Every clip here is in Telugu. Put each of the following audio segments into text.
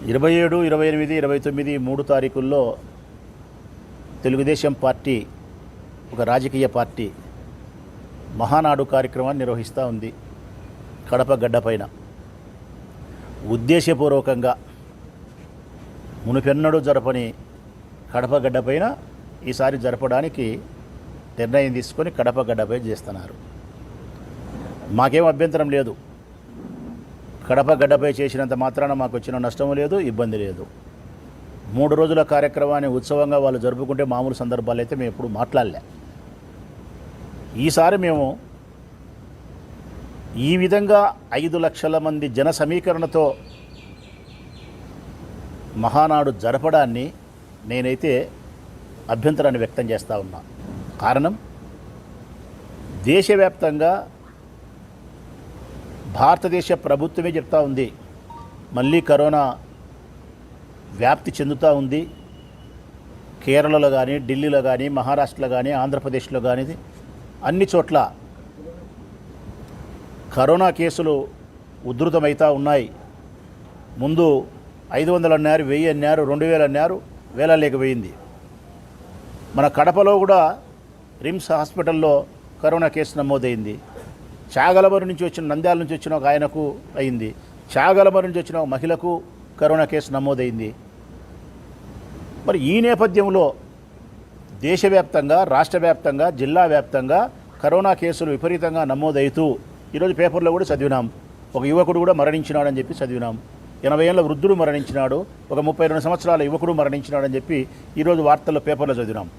27, 28, 29 3 తారీఖుల్లో తెలుగుదేశం పార్టీ ఒక రాజకీయ పార్టీ మహానాడు కార్యక్రమాన్ని నిర్వహిస్తూ ఉంది. కడప గడ్డపైన ఉద్దేశపూర్వకంగా మునుపెన్నడూ జరపని కడప గడ్డపైన ఈసారి జరపడానికి నిర్ణయం తీసుకొని కడప గడ్డపై చేస్తున్నారు. మాకేం అభ్యంతరం లేదు. కడప గడ్డపై చేసినంత మాత్రాన మాకు వచ్చిన నష్టం లేదు, ఇబ్బంది లేదు. 3 రోజుల కార్యక్రమాన్ని ఉత్సవంగా వాళ్ళు జరుపుకుంటే మామూలు సందర్భాలు అయితే మేము ఎప్పుడు మాట్లాడలే. ఈసారి మేము ఈ విధంగా 5 లక్షల మంది జన సమీకరణతో మహానాడు జరపడాన్ని నేనైతే అభ్యంతరాన్ని వ్యక్తం చేస్తూ ఉన్నా. కారణం, దేశవ్యాప్తంగా భారతదేశ ప్రభుత్వమే చెప్తా ఉంది మళ్ళీ కరోనా వ్యాప్తి చెందుతూ ఉంది. కేరళలో కానీ, ఢిల్లీలో కానీ, మహారాష్ట్రలో కానీ, ఆంధ్రప్రదేశ్లో కానీ అన్ని చోట్ల కరోనా కేసులు ఉధృతమవుతూ ఉన్నాయి. ముందు 500 అన్నారు, 1000 అన్నారు, 2000 అన్నారు, వేలలేకపోయింది. మన కడపలో కూడా రిమ్స్ హాస్పిటల్లో కరోనా కేసు నమోదైంది. చాగలమరు నుంచి వచ్చిన, నంద్యాల నుంచి వచ్చిన ఒక ఆయనకు అయింది. చాగలమరు నుంచి వచ్చిన ఒక మహిళకు కరోనా కేసు నమోదైంది. మరి ఈ నేపథ్యంలో దేశవ్యాప్తంగా, రాష్ట్ర వ్యాప్తంగా, జిల్లా వ్యాప్తంగా కరోనా కేసులు విపరీతంగా నమోదవుతూ ఈరోజు పేపర్లో కూడా చదివినాం. ఒక యువకుడు కూడా మరణించినాడని చెప్పి చదివినాం. 80 ఏళ్ల వృద్ధుడు మరణించినాడు, ఒక 32 సంవత్సరాల యువకుడు మరణించినాడని చెప్పి ఈరోజు వార్తల్లో పేపర్లో చదివినాం.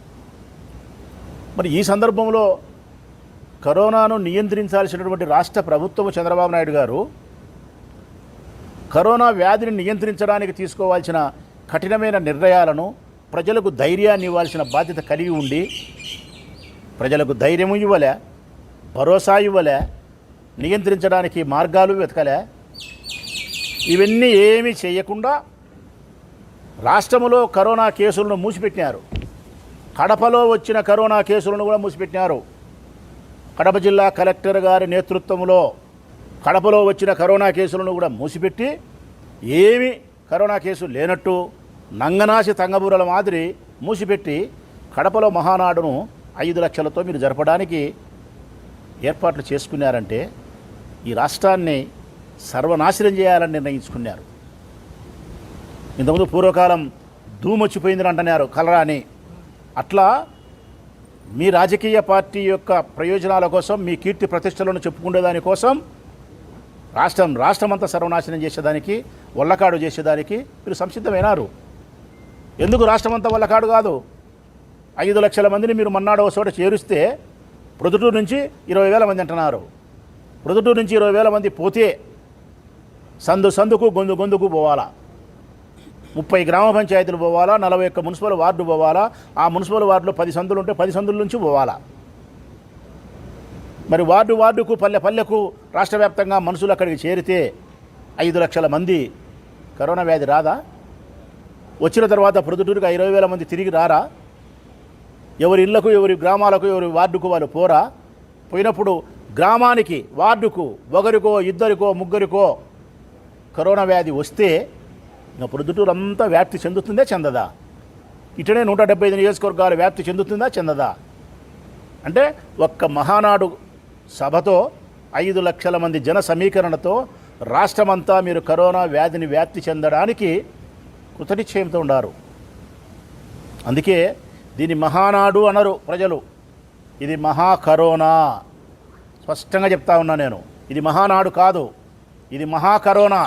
మరి ఈ సందర్భంలో కరోనాను నియంత్రించాల్సినటువంటి రాష్ట్ర ప్రభుత్వం చంద్రబాబు నాయుడు గారు కరోనా వ్యాధిని నియంత్రించడానికి తీసుకోవాల్సిన కఠినమైన నిర్ణయాలను, ప్రజలకు ధైర్యాన్ని ఇవ్వాల్సిన బాధ్యత కలిగి ఉండి ప్రజలకు ధైర్యం ఇవ్వలే, భరోసా ఇవ్వలే, నియంత్రించడానికి మార్గాలు వెతకలే. ఇవన్నీ ఏమీ చేయకుండా రాష్ట్రంలో కరోనా కేసులను మూసిపెట్టినారు. కడపలో వచ్చిన కరోనా కేసులను కూడా మూసిపెట్టినారు. కడప జిల్లా కలెక్టర్ గారి నేతృత్వంలో కడపలో వచ్చిన కరోనా కేసులను కూడా మూసిపెట్టి ఏమి కరోనా కేసు లేనట్టు నంగనాసి తంగబూరల మాదిరి మూసిపెట్టి కడపలో మహానాడును 5 లక్షలతో మీరు జరపడానికి ఏర్పాట్లు చేసుకున్నారంటే ఈ రాష్ట్రాన్ని సర్వనాశనం చేయాలని నిర్ణయించుకున్నారు. ఇంతకుముందు పూర్వకాలం ధూమొచ్చిపోయిందని అంటున్నారు కలరా అని. అట్లా మీ రాజకీయ పార్టీ యొక్క ప్రయోజనాల కోసం, మీ కీర్తి ప్రతిష్టలను చెప్పుకునే దానికోసం రాష్ట్రమంతా సర్వనాశనం చేసేదానికి, వల్లకాడు చేసేదానికి మీరు సంసిద్ధమైనారు. ఎందుకు రాష్ట్రమంతా వల్లకాడు కాదు? 5 లక్షల మందిని మీరు మన్నాడు చోట చేరుస్తే ప్రొద్దుటూరు నుంచి 20,000 మంది అంటున్నారు. ప్రొద్దుటూరు నుంచి 20,000 మంది పోతే సందుకు గొంతుకు పోవాలా, 30 గ్రామ పంచాయతీలు పోవాలా, 41 మున్సిపల్ వార్డు పోవాలా, ఆ మున్సిపల్ వార్డులో 10 సందులు ఉంటే 10 సందుల నుంచి పోవాలా. మరి వార్డుకు పల్లెకు రాష్ట్ర వ్యాప్తంగా మనుషులు అక్కడికి చేరితే 5 లక్షల మంది కరోనా వ్యాధి రాదా? వచ్చిన తర్వాత ప్రొద్దుటూరుకి 20,000 మంది తిరిగి రారా? ఎవరి ఇళ్లకు, ఎవరి గ్రామాలకు, ఎవరి వార్డుకు వాళ్ళు పోరా? పోయినప్పుడు గ్రామానికి, వార్డుకు ఒకరికో, ఇద్దరికో, ముగ్గురికో కరోనా వ్యాధి వస్తే ఇంకా ప్రొద్దుటూరు అంతా వ్యాప్తి చెందుతుందే, చెందదా? ఇటనే 175 నియోజకవర్గాలు వ్యాప్తి చెందుతుందా, చెందదా? అంటే ఒక్క మహానాడు సభతో 5 లక్షల మంది జన సమీకరణతో రాష్ట్రమంతా మీరు కరోనా వ్యాధిని వ్యాప్తి చెందడానికి కృతనిశ్చయంతో ఉన్నారు. అందుకే దీన్ని మహానాడు అనరు ప్రజలు, ఇది మహాకరోనా. స్పష్టంగా చెప్తా ఉన్నా నేను, ఇది మహానాడు కాదు, ఇది మహాకరోనా.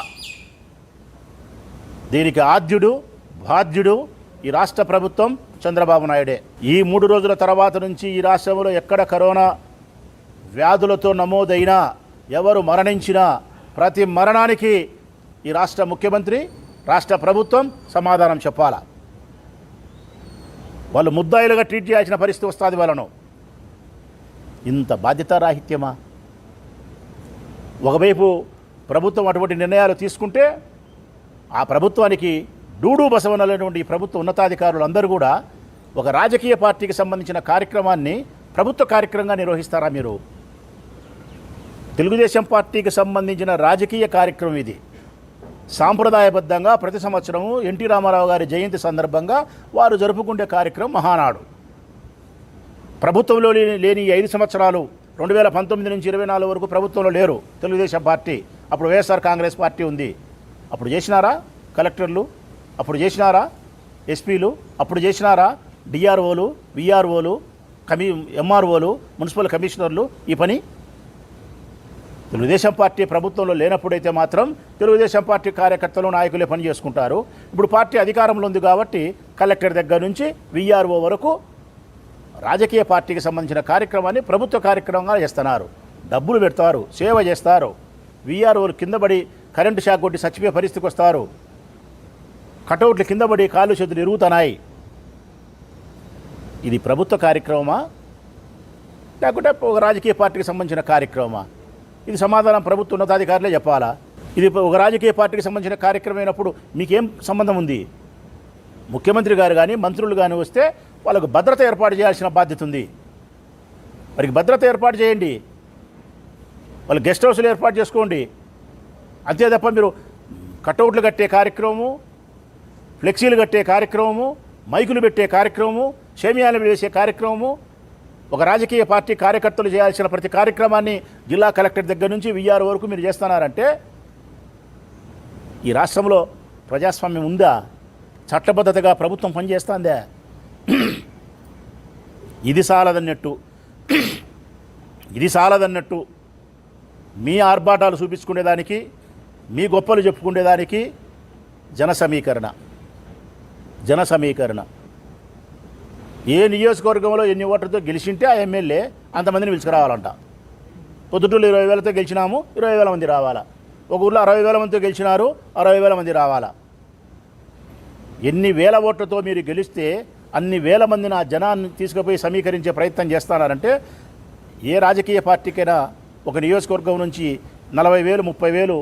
దీనికి ఆద్యుడు, బాధ్యుడు ఈ రాష్ట్ర ప్రభుత్వం, చంద్రబాబు నాయుడే. ఈ 3 రోజుల తర్వాత నుంచి ఈ రాష్ట్రంలో ఎక్కడ కరోనా వ్యాధులతో నమోదైనా, ఎవరు మరణించినా ప్రతి మరణానికి ఈ రాష్ట్ర ముఖ్యమంత్రి, రాష్ట్ర ప్రభుత్వం సమాధానం చెప్పాలా. వాళ్ళు ముద్దాయిలుగా ట్రీట్ చేయాల్సిన పరిస్థితి వస్తుంది వాళ్ళను. ఇంత బాధ్యతారాహిత్యమా? ఒకవైపు ప్రభుత్వం అటువంటి నిర్ణయాలు తీసుకుంటే ఆ ప్రభుత్వానికి డూడు బసవనలేటువంటి ఈ ప్రభుత్వ ఉన్నతాధికారులు అందరూ కూడా ఒక రాజకీయ పార్టీకి సంబంధించిన కార్యక్రమాన్ని ప్రభుత్వ కార్యక్రమంగా నిర్వహిస్తారా మీరు? తెలుగుదేశం పార్టీకి సంబంధించిన రాజకీయ కార్యక్రమం ఇది. సాంప్రదాయబద్ధంగా ప్రతి సంవత్సరము ఎన్టీ రామారావు గారి జయంతి సందర్భంగా వారు జరుపుకునే కార్యక్రమం మహానాడు. ప్రభుత్వంలో లేని 5 సంవత్సరాలు 2019 నుంచి 24 వరకు ప్రభుత్వంలో లేరు తెలుగుదేశం పార్టీ. అప్పుడు వైఎస్ఆర్ కాంగ్రెస్ పార్టీ ఉంది. అప్పుడు చేసినారా కలెక్టర్లు? అప్పుడు చేసినారా ఎస్పీలు? అప్పుడు చేసినారా డిఆర్ఓలు, విఆర్ఓలు, ఎంఆర్ఓలు, మున్సిపల్ కమిషనర్లు ఈ పని? తెలుగుదేశం పార్టీ ప్రభుత్వంలో లేనప్పుడైతే మాత్రం తెలుగుదేశం పార్టీ కార్యకర్తలు, నాయకులే పని చేసుకుంటారు. ఇప్పుడు పార్టీ అధికారంలో ఉంది కాబట్టి కలెక్టర్ దగ్గర నుంచి విఆర్ఓ వరకు రాజకీయ పార్టీకి సంబంధించిన కార్యక్రమాన్ని ప్రభుత్వ కార్యక్రమంగా చేస్తున్నారు. డబ్బులు పెడతారు, సేవ చేస్తారు. విఆర్ఓలు కిందపడి కరెంటు షాక్ కొట్టి చచ్చిపోయే పరిస్థితికి వస్తారు. కటౌట్లు కిందపడి కాళ్ళు చేతులు ఇరుగుతున్నాయి. ఇది ప్రభుత్వ కార్యక్రమమా లేకుంటే ఒక రాజకీయ పార్టీకి సంబంధించిన కార్యక్రమమా? ఇది సమాధానం ప్రభుత్వ ఉన్నతాధికారులే చెప్పాలా. ఇది ఒక రాజకీయ పార్టీకి సంబంధించిన కార్యక్రమం అయినప్పుడు మీకేం సంబంధం ఉంది? ముఖ్యమంత్రి గారు కానీ మంత్రులు కానీ వస్తే వాళ్ళకు భద్రత ఏర్పాటు చేయాల్సిన బాధ్యత ఉంది. వారికి భద్రత ఏర్పాటు చేయండి, వాళ్ళు గెస్ట్ హౌస్లు ఏర్పాటు చేసుకోండి. అంతే తప్ప మీరు కటౌట్లు కట్టే కార్యక్రమము, ఫ్లెక్సీలు కట్టే కార్యక్రమము, మైకులు పెట్టే కార్యక్రమము, షేమియాలు వేసే కార్యక్రమము, ఒక రాజకీయ పార్టీ కార్యకర్తలు చేయాల్సిన ప్రతి కార్యక్రమాన్ని జిల్లా కలెక్టర్ దగ్గర నుంచి విఆర్ వరకు మీరు చేస్తున్నారంటే ఈ రాష్ట్రంలో ప్రజాస్వామ్యం ఉందా? చట్టబద్ధతగా ప్రభుత్వం పనిచేస్తుందా? ఇది సాలదన్నట్టు మీ ఆర్భాటాలు చూపించుకునేదానికి, మీ గొప్పలు చెప్పుకునేదానికి జన సమీకరణ ఏ నియోజకవర్గంలో ఎన్ని ఓట్లతో గెలిచింటే ఆ ఎమ్మెల్యే అంతమందిని పిలుచుకురావాలంట. పొద్దుటూళ్ళు 20,000తో గెలిచినాము, 20,000 మంది రావాలా. ఒక ఊళ్ళో 60,000 మందితో గెలిచినారు, 60,000 మంది రావాలా. ఎన్ని వేల ఓట్లతో మీరు గెలిస్తే అన్ని వేల మందిని ఆ జనాన్ని తీసుకుపోయి సమీకరించే ప్రయత్నం చేస్తున్నారంటే ఏ రాజకీయ పార్టీకైనా ఒక నియోజకవర్గం నుంచి 40,000, 30,000,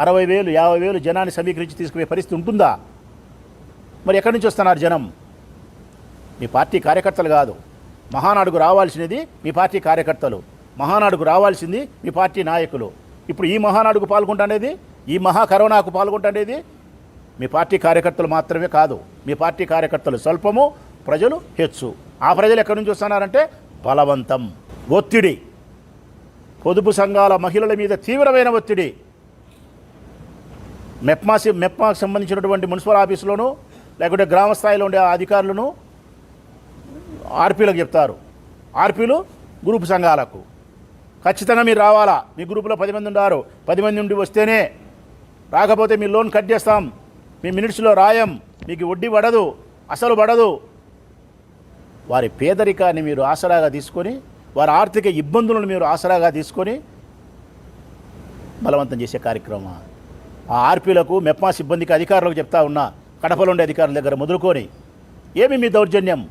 60,000, 50,000 జనాన్ని సమీకరించి తీసుకుపోయే పరిస్థితి ఉంటుందా? మరి ఎక్కడి నుంచి వస్తున్నారు జనం? మీ పార్టీ కార్యకర్తలు కాదు. మహానాడుకు రావాల్సినది మీ పార్టీ కార్యకర్తలు, మహానాడుకు రావాల్సింది మీ పార్టీ నాయకులు. ఇప్పుడు ఈ మహానాడుకు పాల్గొంటానేది, ఈ కరోనాకు పాల్గొంటానేది మీ పార్టీ కార్యకర్తలు మాత్రమే కాదు. మీ పార్టీ కార్యకర్తలు స్వల్పము, ప్రజలు హెచ్చు. ఆ ప్రజలు ఎక్కడి నుంచి వస్తున్నారంటే బలవంతం, ఒత్తిడి, పొదుపు సంఘాల మహిళల మీద తీవ్రమైన ఒత్తిడి. మెప్మాకు సంబంధించినటువంటి మున్సిపల్ ఆఫీసులోనూ లేకుంటే గ్రామ స్థాయిలో ఉండే అధికారులను ఆర్పీలకు చెప్తారు. ఆర్పీలు గ్రూపు సంఘాలకు ఖచ్చితంగా మీరు రావాలా. మీ గ్రూపులో 10 మంది ఉన్నారు, 10 మంది నుండి వస్తేనే, రాకపోతే మీ లోన్ కట్ చేస్తాం, మీ మినిట్స్లో రాయం, మీకు వడ్డీ పడదు, అసలు పడదు. వారి పేదరికాన్ని మీరు ఆసరాగా తీసుకొని, వారి ఆర్థిక ఇబ్బందులను మీరు ఆసరాగా తీసుకొని బలవంతం చేసే కార్యక్రమం. ఆ ఆర్పీలకు, మెప్మా సిబ్బందికి, అధికారులకు చెప్తా ఉన్నా, కడపలో ఉండే అధికారుల దగ్గర మొదలుకొని, ఏమి మీ దౌర్జన్యం?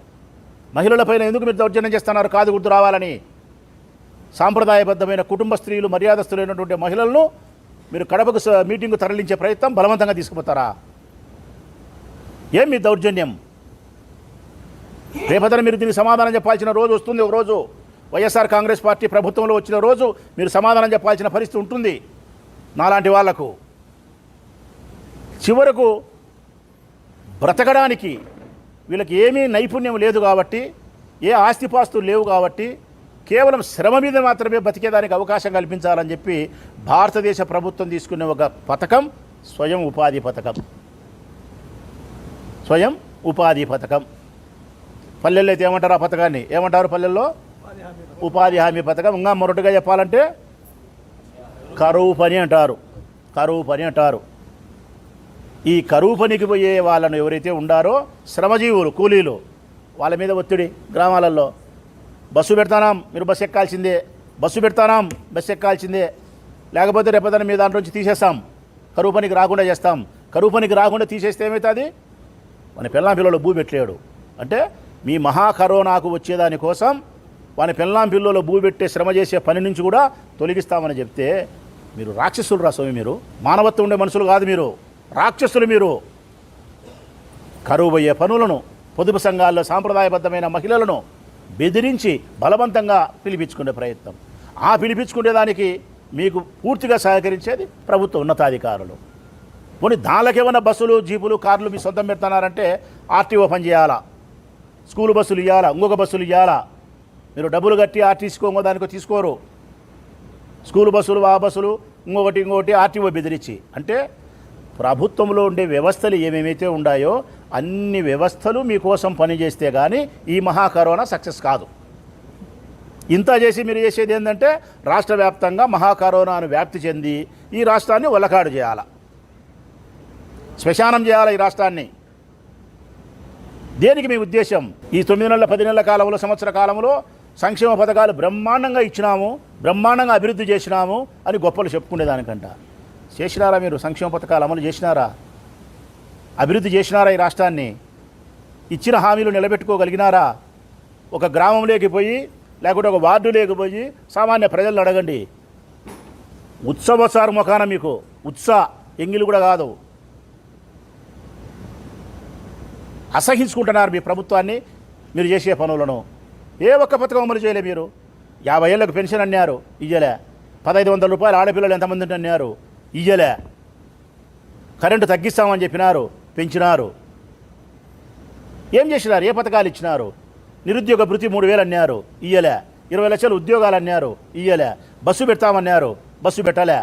మహిళలపైన ఎందుకు మీరు దౌర్జన్యం చేస్తున్నారు? కాదు గుర్తు రావాలని. సాంప్రదాయబద్ధమైన కుటుంబ స్త్రీలు, మర్యాదస్తులైనటువంటి మహిళలను మీరు కడపకు మీటింగు తరలించే ప్రయత్నం బలవంతంగా తీసుకుపోతారా? ఏం మీ దౌర్జన్యం? రేపదన మీరు దీనికి సమాధానం చెప్పాల్సిన రోజు వస్తుంది. ఒక రోజు వైఎస్ఆర్ కాంగ్రెస్ పార్టీ ప్రభుత్వంలో వచ్చిన రోజు మీరు సమాధానం చెప్పాల్సిన పరిస్థితి ఉంటుంది. నాలాంటి వాళ్లకు చివరకు బ్రతకడానికి వీళ్ళకి ఏమీ నైపుణ్యం లేదు కాబట్టి, ఏ ఆస్తిపాస్తులు లేవు కాబట్టి, కేవలం శ్రమ మీద మాత్రమే బతికేదానికి అవకాశం కల్పించాలని చెప్పి భారతదేశ ప్రభుత్వం తీసుకునే ఒక పథకం స్వయం ఉపాధి పథకం. పల్లెల్లో అయితే ఏమంటారు? ఆ పథకాన్ని ఏమంటారు? పల్లెల్లో ఉపాధి హామీ పథకం. ఇంకా మొరటుగా చెప్పాలంటే కరువు పని అంటారు. ఈ కరువు పనికి పోయే వాళ్ళను ఎవరైతే ఉండారో శ్రమజీవులు, కూలీలు, వాళ్ళ మీద ఒత్తిడి. గ్రామాలలో బస్సు పెడతానాం, మీరు బస్సు ఎక్కాల్సిందే, లేకపోతే రేపదన మీ దాంట్లో నుంచి తీసేస్తాం, కరువు పనికి రాకుండా చేస్తాం. కరువు పనికి రాకుండా తీసేస్తే ఏమవుతుంది? మన పిల్లం పిల్లలు భూ పెట్టలేడు అంటే మీ కరోనాకు వచ్చేదానికోసం వాని పిల్లం పిల్లలు భూ పెట్టే శ్రమ చేసే పని నుంచి కూడా తొలగిస్తామని చెప్తే మీరు రాక్షసులు రా స్వామి. మీరు మానవత్వం ఉండే మనుషులు కాదు, మీరు రాక్షసులు. మీరు కరువు అయ్యే పనులను, పొదుపు సంఘాల్లో సాంప్రదాయబద్ధమైన మహిళలను బెదిరించి బలవంతంగా పిలిపించుకునే ప్రయత్నం. ఆ పిలిపించుకునేదానికి మీకు పూర్తిగా సహకరించేది ప్రభుత్వ ఉన్నతాధికారులు. పోనీ దానికేమన్నా బస్సులు జీపులు కార్లు మీ సొంతం పెడుతున్నారంటే ఆర్టీఓ పని చేయాలా, స్కూల్ బస్సులు ఇవ్వాలా, ఇంకొక బస్సులు ఇవ్వాలా. మీరు డబ్బులు కట్టి ఆర్టీసీకో ఇంకో దానికో తీసుకోరు. స్కూల్ బస్సులు ఆ బస్సులు ఇంకొకటి ఆర్టీఓ బెదిరించి. అంటే ప్రభుత్వంలో ఉండే వ్యవస్థలు ఏమేమైతే ఉన్నాయో అన్ని వ్యవస్థలు మీకోసం పనిచేస్తే కానీ ఈ మహా కరోనా సక్సెస్ కాదు. ఇంత చేసి మీరు చేసేది ఏంటంటే రాష్ట్ర వ్యాప్తంగా మహా కరోనాను వ్యాప్తి చెంది ఈ రాష్ట్రాన్ని వల్లకాడు చేయాలి, శ్మశానం చేయాలి ఈ రాష్ట్రాన్ని. దేనికి మీ ఉద్దేశం? ఈ 9 నెలల 10 నెలల కాలంలో, సంవత్సర కాలంలో సంక్షేమ పథకాలు బ్రహ్మాండంగా ఇచ్చినాము, బ్రహ్మాండంగా అభివృద్ధి చేసినాము అని గొప్పలు చెప్పుకునేదానికంట. చేసినారా మీరు? సంక్షేమ పథకాలు అమలు చేసినారా? అభివృద్ధి చేసినారా ఈ రాష్ట్రాన్ని? ఇచ్చిన హామీలు నిలబెట్టుకోగలిగినారా? ఒక గ్రామంలోకి పోయి లేకుంటే ఒక వార్డు లేకపోయి సామాన్య ప్రజలను అడగండి. ఉత్సవసారు ముఖాన మీకు ఎంగిలు కూడా కాదు. అసహించుకుంటున్నారు మీ ప్రభుత్వాన్ని, మీరు చేసే పనులను. ఏ ఒక్క పథకం అమలు చేయలే మీరు. 50 ఏళ్ళకు పెన్షన్ అన్నారు, ఇయ్యలే. 1500 రూపాయలు ఆడపిల్లలు ఎంతమంది అన్నారు, ఇయ్యలే. కరెంటు తగ్గిస్తామని చెప్పినారు, పెంచినారు. ఏం చేసినారు? ఏ పథకాలు ఇచ్చినారు? నిరుద్యోగ భృతి 3000 అన్నారు, ఇయ్యలే. 20 లక్షల ఉద్యోగాలు అన్నారు, ఇయ్యలే. బస్సు పెడతామన్నారు, బస్సు పెట్టలే.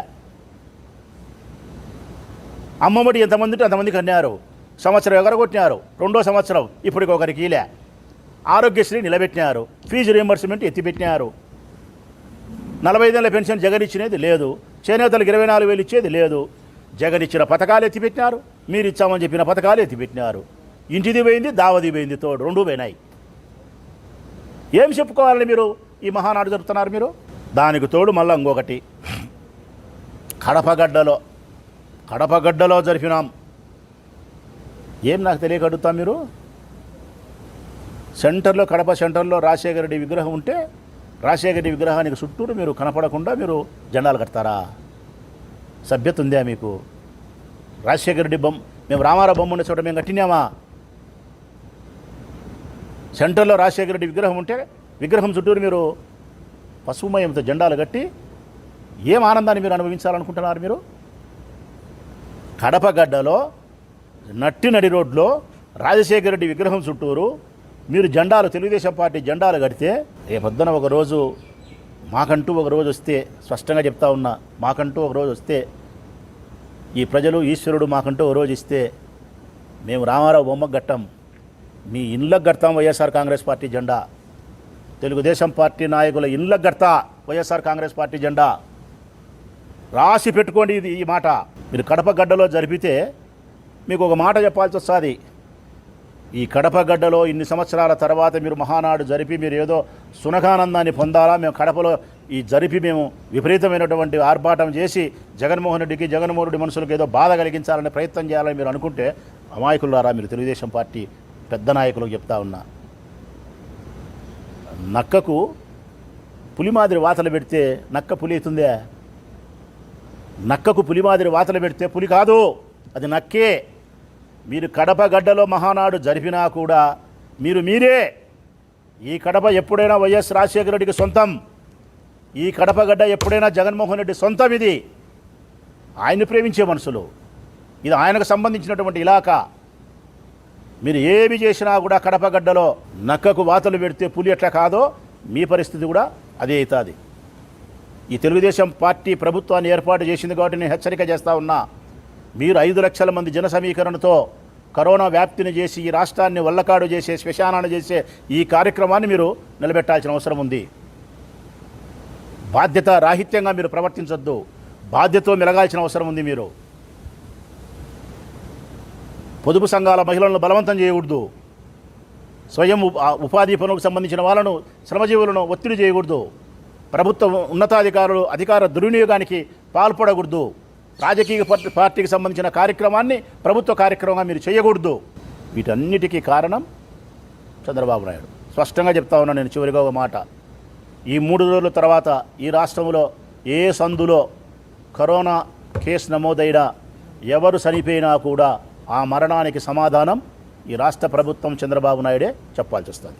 అమ్మఒడి ఎంతమంది ఉంటే అంతమందికి అన్నారు. సంవత్సరం ఎగరగొట్టినారు, 2వ సంవత్సరం ఇప్పటికి ఒకరికి ఇలే. ఆరోగ్యశ్రీ నిలబెట్టినారు, ఫీజు రీయింబర్స్మెంట్ ఎత్తిపెట్టినారు. 45 ఏళ్ళ పెన్షన్ జగన్ ఇచ్చినది లేదు, చేనేతలకు 24,000 ఇచ్చేది లేదు. జగన్ ఇచ్చిన పథకాలు ఎత్తిపెట్టినారు, మీరు ఇచ్చామని చెప్పిన పథకాలు ఎత్తిపెట్టినారు. ఇంటిది పోయింది, దావది పోయింది, తోడు 2 పోయినాయి. ఏం చెప్పుకోవాలని మీరు ఈ మహానాడు జరుపుతున్నారు మీరు? దానికి తోడు మళ్ళీ ఇంకొకటి, కడపగడ్డలో జరిపినాం. ఏం నాకు తెలియక అడుగుతాం మీరు? కడప సెంటర్లో రాజశేఖర రెడ్డి విగ్రహం ఉంటే రాజశేఖర రెడ్డి విగ్రహానికి చుట్టూరు మీరు కనపడకుండా మీరు జెండాలు కడతారా? సభ్యత ఉందా మీకు? రాజశేఖర రెడ్డి మేము రామారావు బొమ్మ ఉండే చోట మేము కట్టినామా? సెంటర్లో రాజశేఖర రెడ్డి విగ్రహం ఉంటే విగ్రహం చుట్టూరు మీరు పశుమయంతో జెండాలు కట్టి ఏం ఆనందాన్ని మీరు అనుభవించాలనుకుంటున్నారు మీరు? కడపగడ్డలో నడి రోడ్లో రాజశేఖర రెడ్డి విగ్రహం చుట్టూరు మీరు జెండాలు, తెలుగుదేశం పార్టీ జెండాలు కడితే రేపొద్దున ఒకరోజు మాకంటూ ఒకరోజు వస్తే, స్పష్టంగా చెప్తా ఉన్నా, మాకంటూ ఒకరోజు వస్తే, ఈ ప్రజలు ఈశ్వరుడు మాకంటూ ఒకరోజు ఇస్తే మేము రామారావు బొమ్మకు కట్టాం, మీ ఇండ్లకు కడతాం వైఎస్ఆర్ కాంగ్రెస్ పార్టీ జెండా. తెలుగుదేశం పార్టీ నాయకుల ఇండ్లకు కడతా వైఎస్ఆర్ కాంగ్రెస్ పార్టీ జెండా. రాసి పెట్టుకోండి ఇది, ఈ మాట. మీరు కడపగడ్డలో జరిపితే మీకు ఒక మాట చెప్పాల్సి వస్తుంది. ఈ కడపగడ్డలో ఇన్ని సంవత్సరాల తర్వాత మీరు మహానాడు జరిపి మీరు ఏదో సునకానందాన్ని పొందాలా, మేము కడపలో ఈ జరిపి మేము విపరీతమైనటువంటి ఆర్భాటం చేసి జగన్మోహన్ రెడ్డి మనుషులకు ఏదో బాధ కలిగించాలనే ప్రయత్నం చేయాలని మీరు అనుకుంటే అమాయకులారా మీరు. తెలుగుదేశం పార్టీ పెద్ద నాయకులకు చెప్తా ఉన్నా, నక్కకు పులి మాదిరి వాతలు పెడితే నక్క పులి అవుతుందే? నక్కకు పులి మాదిరి వాతలు పెడితే పులి కాదు, అది నక్కే. మీరు కడపగడ్డలో మహానాడు జరిపినా కూడా మీరే ఈ కడప ఎప్పుడైనా వైఎస్ రాజశేఖర రెడ్డికి సొంతం, ఈ కడపగడ్డ ఎప్పుడైనా జగన్మోహన్ రెడ్డి సొంతం. ఇది ఆయన్ని ప్రేమించే మనుషులు, ఇది ఆయనకు సంబంధించినటువంటి ఇలాకా. మీరు ఏమి చేసినా కూడా కడపగడ్డలో నక్కకు వాతలు పెడితే పులి ఎట్లా కాదో మీ పరిస్థితి కూడా అదే అవుతుంది. ఈ తెలుగుదేశం పార్టీ ప్రభుత్వాన్ని ఏర్పాటు చేసింది కాబట్టి నేను హెచ్చరిక చేస్తూ ఉన్నా. మీరు 5 లక్షల మంది జన సమీకరణతో కరోనా వ్యాప్తిని చేసి ఈ రాష్ట్రాన్ని వల్లకాడు చేసే, శ్మశానాన్ని చేసే ఈ కార్యక్రమాన్ని మీరు నిలబెట్టాల్సిన అవసరం ఉంది. బాధ్యత రాహిత్యంగా మీరు ప్రవర్తించొద్దు, బాధ్యతతో మెలగాల్సిన అవసరం ఉంది. మీరు పొదుపు సంఘాల మహిళలను బలవంతం చేయకూడదు, స్వయం ఉపాధి పనులకు సంబంధించిన వాళ్ళను, శ్రమజీవులను ఒత్తిడి చేయకూడదు, ప్రభుత్వ ఉన్నతాధికారులు అధికార దుర్వినియోగానికి పాల్పడకూడదు, రాజకీయ పార్టీకి సంబంధించిన కార్యక్రమాన్ని ప్రభుత్వ కార్యక్రమంగా మీరు చేయకూడదు. వీటన్నిటికీ కారణం చంద్రబాబు నాయుడు. స్పష్టంగా చెప్తా ఉన్నా నేను. చివరిగా ఒక మాట, ఈ 3 రోజుల తర్వాత ఈ రాష్ట్రంలో ఏ సందులో కరోనా కేసు నమోదైనా ఎవరు చనిపోయినా కూడా ఆ మరణానికి సమాధానం ఈ రాష్ట్ర ప్రభుత్వం, చంద్రబాబు నాయుడే చెప్పాల్సి వస్తుంది.